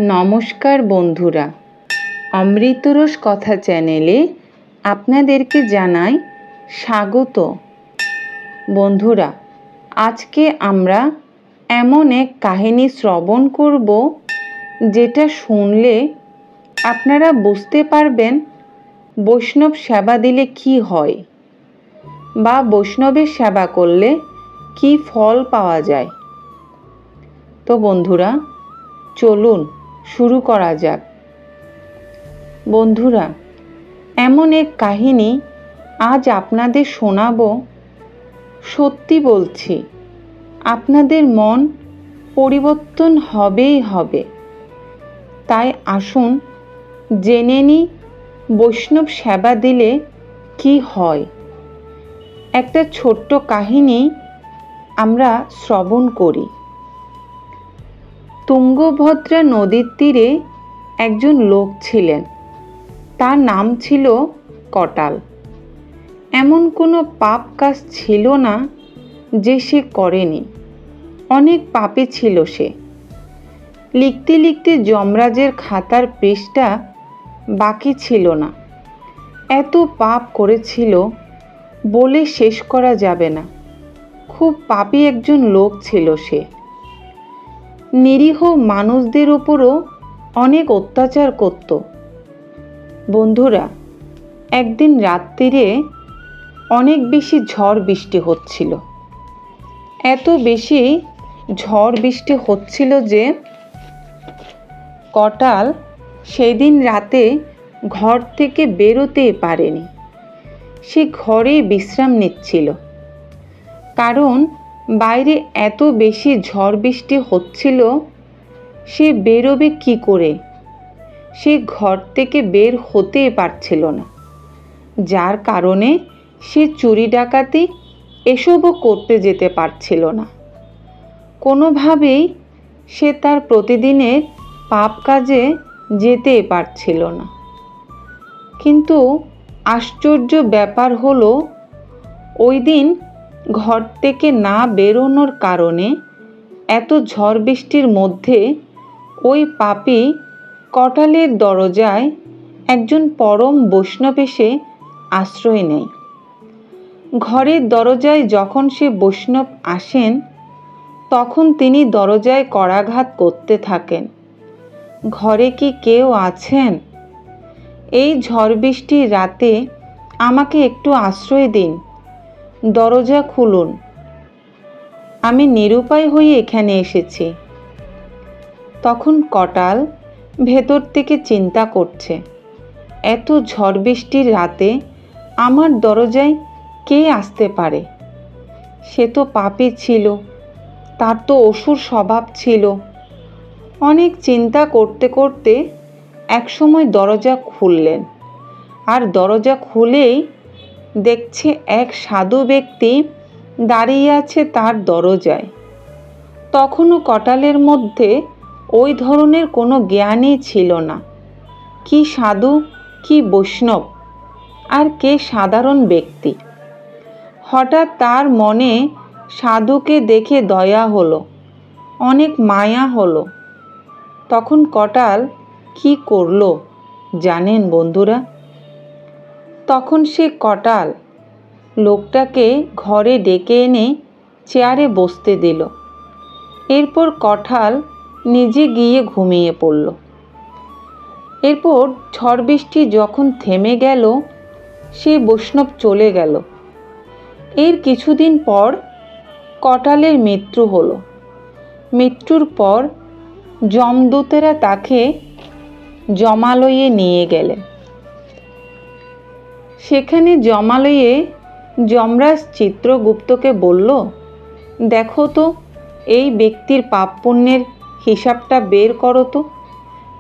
নমস্কার বন্ধুরা, অমৃতরস কথা চ্যানেলে আপনাদেরকে জানাই স্বাগত। বন্ধুরা, আজকে আমরা এমন এক কাহিনী শ্রবণ করব যেটা শুনলে আপনারা বুঝতে পারবেন বৈষ্ণব সেবা দিলে কি হয় বা বৈষ্ণবের সেবা করলে কি ফল পাওয়া যায়। তো বন্ধুরা, চলুন শুরু করা যাক। বন্ধুরা, এমন এক কাহিনী আজ আপনাদের শোনাবো। সত্যি বলছি, আপনাদের মন পরিবর্তন হবেই হবে। তাই আসুন জেনে নিই বৈষ্ণব সেবা দিলে কি হয়। একটা ছোট্ট কাহিনী আমরা শ্রবণ করি। তুঙ্গভদ্রা নদীর তীরে একজন লোক ছিলেন। তার নাম ছিল কটাল। এমন কোনো পাপ কাজ ছিল না যে সে করেনি। অনেক পাপী ছিল সে। লিখতে লিখতে যমরাজের খাতার পৃষ্ঠা বাকি ছিল না। এত পাপ করেছিল বলে শেষ করা যাবে না। খুব পাপী একজন লোক ছিল সে। নিরীহ মানুষদের উপরও অনেক অত্যাচার করত। বন্ধুরা, একদিন রাত্রিরে অনেক বেশি ঝড় বৃষ্টি হচ্ছিল। এত বেশি ঝড় বৃষ্টি হচ্ছিল যে কটাল সেদিন রাতে ঘর থেকে বেরোতেই পারেনি। সে ঘরেই বিশ্রাম নিচ্ছিল। কারণ বাইরে এত বেশি ঝড় বৃষ্টি হচ্ছিল, সে বেরোবে কি করে? সে ঘর থেকে বের হতেই পারছিল না। যার কারণে সে চুরি ডাকাতি এসবও করতে যেতে পারছিল না। কোনোভাবেই সে তার প্রতিদিনের পাপ কাজে যেতেই পারছিল না। কিন্তু আশ্চর্য ব্যাপার হলো, ওই দিন ঘর থেকে না বেরোনোর কারণে এত ঝড় বৃষ্টির মধ্যে ওই পাপী কটালের দরজায় একজন পরম বৈষ্ণব এসে আশ্রয় নেয়। ঘরের দরজায় যখন সে বৈষ্ণব আসেন, তখন তিনি দরজায় করাঘাত করতে থাকেন। ঘরে কি কেউ আছেন? এই ঝড় বৃষ্টির রাতে আমাকে একটু আশ্রয় দিন, দরজা খুলুন। আমি নিরুপায় হয়ে এখানে এসেছি। তখন কটাল ভেতর থেকে চিন্তা করছে, এত ঝড় বৃষ্টির রাতে আমার দরজায় কে আসতে পারে? সে তো পাপী ছিল, তার তো অসুর স্বভাব ছিল। অনেক চিন্তা করতে করতে একসময় দরজা খুললেন। আর দরজা খুলেই দেখছে এক সাধু ব্যক্তি দাঁড়িয়ে আছে তার দরজায়। তখনও কটালের মধ্যে ওই ধরনের কোনো জ্ঞানই ছিল না। কি সাধু, কি বৈষ্ণব, আর কে সাধারণ ব্যক্তি। হঠাৎ তার মনে সাধুকে দেখে দয়া হলো, অনেক মায়া হলো। তখন কটাল কি করলো জানেন বন্ধুরা? তখন সে কটাল লোকটাকে ঘরে ডেকে এনে চেয়ারে বসতে দিল। এরপর কটাল নিজে গিয়ে ঘুমিয়ে পড়ল। এরপর ঝড় বৃষ্টি যখন থেমে গেল, সে বৈষ্ণব চলে গেল। এর কিছুদিন পর কটালের মৃত্যু হলো। মৃত্যুর পর যমদূতেরা তাকে যমালয়ে নিয়ে গেলেন। সেখানে যমালয়ে যমরাজ চিত্রগুপ্তকে বলল, দেখো তো এই ব্যক্তির পাপ পুণ্যের হিসাবটা বের করো তো।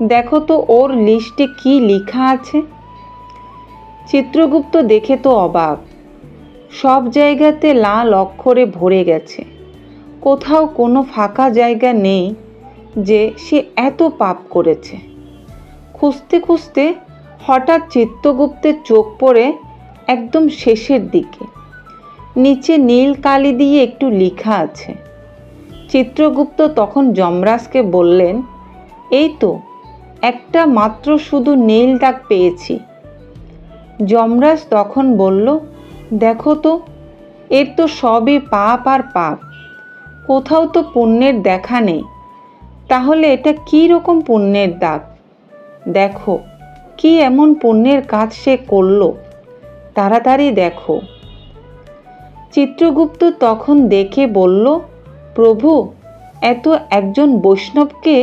দেখো তো ওর লিস্টে কি লেখা আছে। চিত্রগুপ্ত দেখে তো অবাক। সব জায়গাতে লাল অক্ষরে ভরে গেছে। কোথাও কোনো ফাঁকা জায়গা নেই যে সে এত পাপ করেছে। খুঁজতে খুঁজতে হঠাৎ চিত্রগুপ্তের চোখ পড়ে একদম শেষের দিকে। নিচে নীল কালি দিয়ে একটু লেখা আছে। চিত্রগুপ্ত তখন যমরাজকে বললেন, এই তো একটা মাত্র শুধু নীল দাগ পেয়েছি। যমরাজ তখন বলল, দেখো তো, এর তো সবই পাপ আর পাপ, কোথাও তো পুণ্যের দেখা নেই। তাহলে এটা কী রকম পুণ্যের দাগ? দেখো কি এমন পুণ্যের কাজ সে করলো, তাড়াতাড়ি দেখো। চিত্রগুপ্ত তখন দেখে বলল, প্রভু, এত একজন বৈষ্ণবকে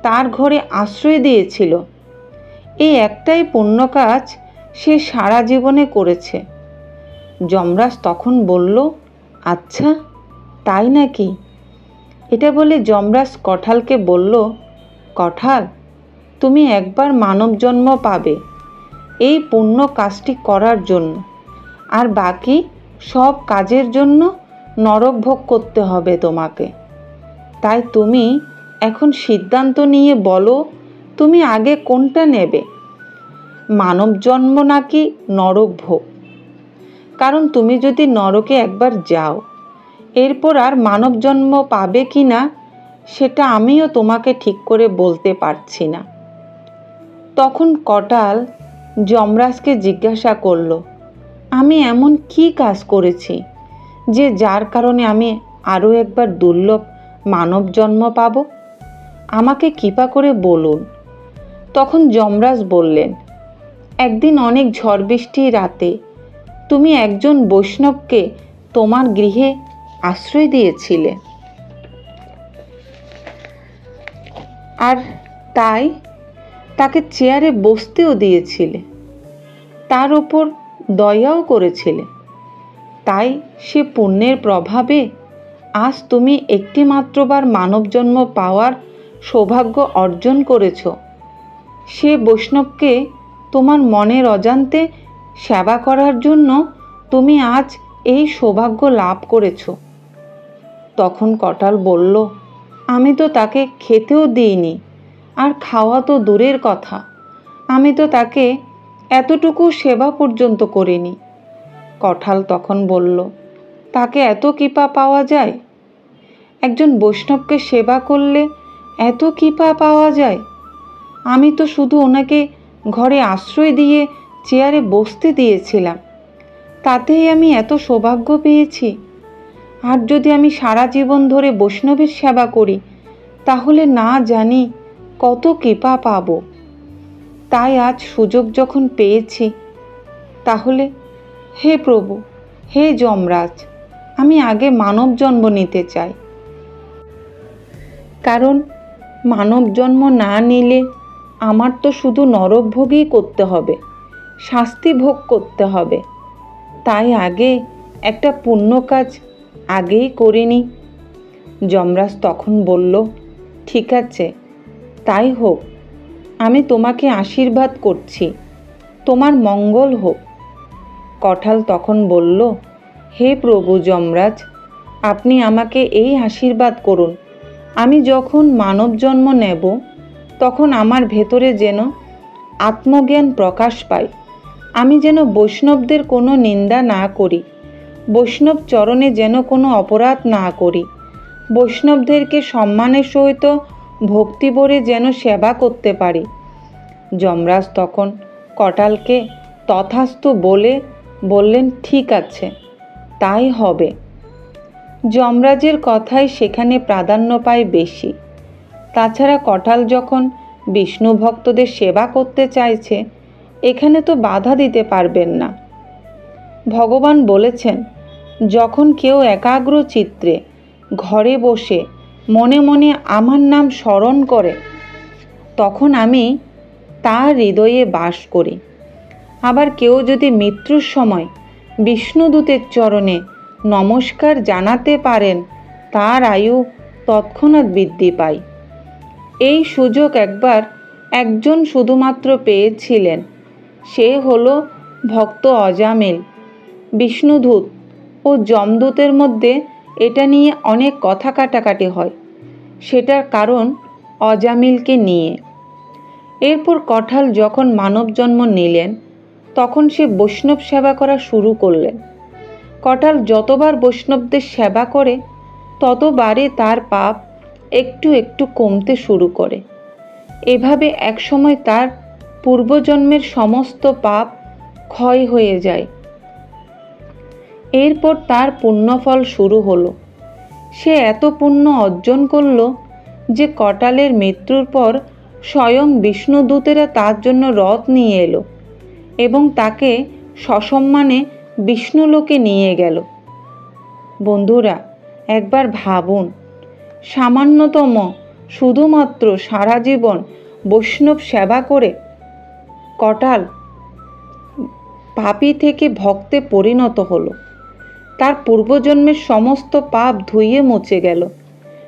তার ঘরে আশ্রয় দিয়েছিল। এই একটাই পুণ্য কাজ সে সারা জীবনে করেছে। যমরাজ তখন বলল, আচ্ছা তাই নাকি? এটা বলে যমরাজ কঠালকে বলল, কঠাল, তুমি একবার মানব জন্ম পাবে এই পুণ্য কাজটি করার জন্য, আর বাকি সব কাজের জন্য নরক ভোগ করতে হবে তোমাকে। তাই তুমি এখন সিদ্ধান্ত নিয়ে বলো, তুমি আগে কোনটা নেবে, মানব জন্ম নাকি নরক ভোগ? কারণ তুমি যদি নরকে একবার যাও, এরপর আর মানব জন্ম পাবে কি না সেটা আমিও তোমাকে ঠিক করে বলতে পারছি না। তখন কটাল যমরাজকে জিজ্ঞাসা করল, আমি এমন কি কাজ করেছি যে যার কারণে আমি আরও একবার দুর্লভ মানব জন্ম পাব? আমাকে কৃপা করে বলুন। তখন যমরাজ বললেন, একদিন অনেক ঝড় বৃষ্টির রাতে তুমি একজন বৈষ্ণবকে তোমার গৃহে আশ্রয় দিয়েছিলে, আর তাই তাকে চেয়ারে বসতেও দিয়েছিলে, তার ওপর দয়াও করেছিলে। তাই সে পুণ্যের প্রভাবে আজ তুমি একটি মাত্রবার মানব জন্ম পাওয়ার সৌভাগ্য অর্জন করেছ। সে বৈষ্ণবকে তোমার মনের অজান্তে সেবা করার জন্য তুমি আজ এই সৌভাগ্য লাভ করেছ। তখন কটাল বলল, আমি তো তাকে খেতেও দিইনি, আর খাওয়া তো দূরের কথা, আমি তো তাকে এতটুকু সেবা পর্যন্ত করিনি। কঠাল তখন বলল, তাকে এত কৃপা পাওয়া যায়? একজন বৈষ্ণবকে সেবা করলে এত কৃপা পাওয়া যায়? আমি তো শুধু ওনাকে ঘরে আশ্রয় দিয়ে চেয়ারে বসতে দিয়েছিলাম, তাতেই আমি এত সৌভাগ্য পেয়েছি। আর যদি আমি সারা জীবন ধরে বৈষ্ণবের সেবা করি, তাহলে না জানি কত কৃপা পাব। তাই আজ সুযোগ যখন পেয়েছি, তাহলে হে প্রভু, হে যমরাজ, আমি আগে মানব জন্ম নিতে চাই। কারণ মানব জন্ম না নিলে আমার তো শুধু নরক ভোগই করতে হবে, শাস্তি ভোগ করতে হবে। তাই আগে একটা পুণ্য কাজ আগেই করিনি। যমরাজ তখন বলল, ঠিক আছে, তাই হোক, আমি তোমাকে আশীর্বাদ করছি, তোমার মঙ্গল হোক। কঠাল তখন বলল, হে প্রভু যমরাজ, আপনি আমাকে এই আশীর্বাদ করুন, আমি যখন মানব জন্ম নেব তখন আমার ভেতরে যেন আত্মজ্ঞান প্রকাশ পায়, আমি যেন বৈষ্ণবদের কোনো নিন্দা না করি, বৈষ্ণব চরণে যেন কোনো অপরাধ না করি, বৈষ্ণবদেরকে সম্মানের সহিত ভক্তি ভরে যেন সেবা করতে পারি। যমরাজ তখন কটালকে তথাস্তু বলে বললেন, ঠিক আছে, তাই হবে। যমরাজের কথাই সেখানে প্রাধান্য পায় বেশি। তাছাড়া কঠাল যখন বিষ্ণু ভক্তদের সেবা করতে চাইছে, এখানে তো বাধা দিতে পারবেন না। ভগবান বলেছেন, যখন কেউ একাগ্র চিত্রে ঘরে বসে মনে মনে আমার নাম স্মরণ করে, তখন আমি তার হৃদয়ে বাস করি। আবার কেউ যদি মৃত্যুর সময় বিষ্ণুদূতের চরণে নমস্কার জানাতে পারেন, তার আয়ু তৎক্ষণাৎ বৃদ্ধি পায়। এই সুযোগ একবার একজন শুধুমাত্র পেয়েছিলেন, সে হলো ভক্ত অজামিল। বিষ্ণুদূত ও যমদূতের মধ্যে এটা নিয়ে অনেক কথা কাটাকাটি হয়, সেটার কারণ অজামিলকে নিয়ে। এরপর কঠাল যখন মানব জন্ম নিলেন, তখন সে বৈষ্ণব সেবা করা শুরু করলেন। কঠাল যতবার বৈষ্ণবদের সেবা করে, ততবারই তার পাপ একটু একটু কমতে শুরু করে। এভাবে একসময় তার পূর্বজন্মের সমস্ত পাপ ক্ষয় হয়ে যায়। এরপর তার পুণ্যফল শুরু হলো। সে এত পুণ্য অর্জন করল যে কটালের মৃত্যুর পর স্বয়ং বিষ্ণুদূতেরা তার জন্য রথ নিয়ে এলো এবং তাকে সসম্মানে বিষ্ণুলোকে নিয়ে গেল। বন্ধুরা, একবার ভাবুন, সামান্যতম শুধুমাত্র সারা জীবন বৈষ্ণব সেবা করে কটাল পাপী থেকে ভক্তে পরিণত হলো। তার পূর্বজন্মের সমস্ত পাপ ধুয়ে মুছে গেল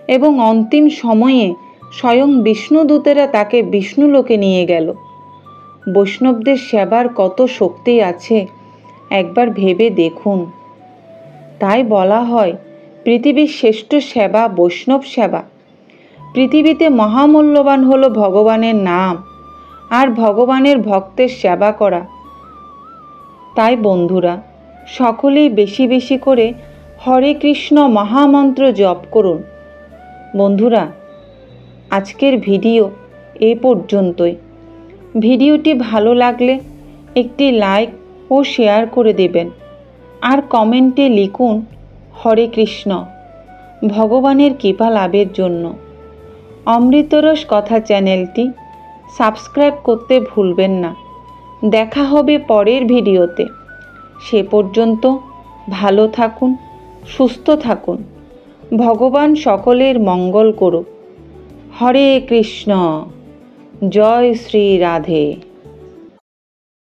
এবং অন্তিম সময়ে স্বয়ং বিষ্ণুদূতেরা তাকে বিষ্ণুলোকে নিয়ে গেল। বৈষ্ণবদের সেবার কত শক্তি আছে একবার ভেবে দেখুন। তাই বলা হয়, পৃথিবীর শ্রেষ্ঠ সেবা বৈষ্ণব সেবা। পৃথিবীতে মহামূল্যবান হলো ভগবানের নাম আর ভগবানের ভক্তের সেবা করা। তাই বন্ধুরা, সকলেই বেশি বেশি করে হরে কৃষ্ণ মহামন্ত্র জপ করুন। বন্ধুরা, আজকের ভিডিও এ পর্যন্তই। ভিডিওটি ভালো লাগলে একটি লাইক ও শেয়ার করে দেবেন আর কমেন্টে লিখুন হরে কৃষ্ণ, ভগবানের কৃপা লাভের জন্য। অমৃতরস কথা চ্যানেলটি সাবস্ক্রাইব করতে ভুলবেন না। দেখা হবে পরের ভিডিওতে। সে পর্যন্ত ভালো থাকুন, সুস্থ থাকুন। ভগবান সকলের মঙ্গল করুক। হরে কৃষ্ণ। জয় শ্রী রাধে।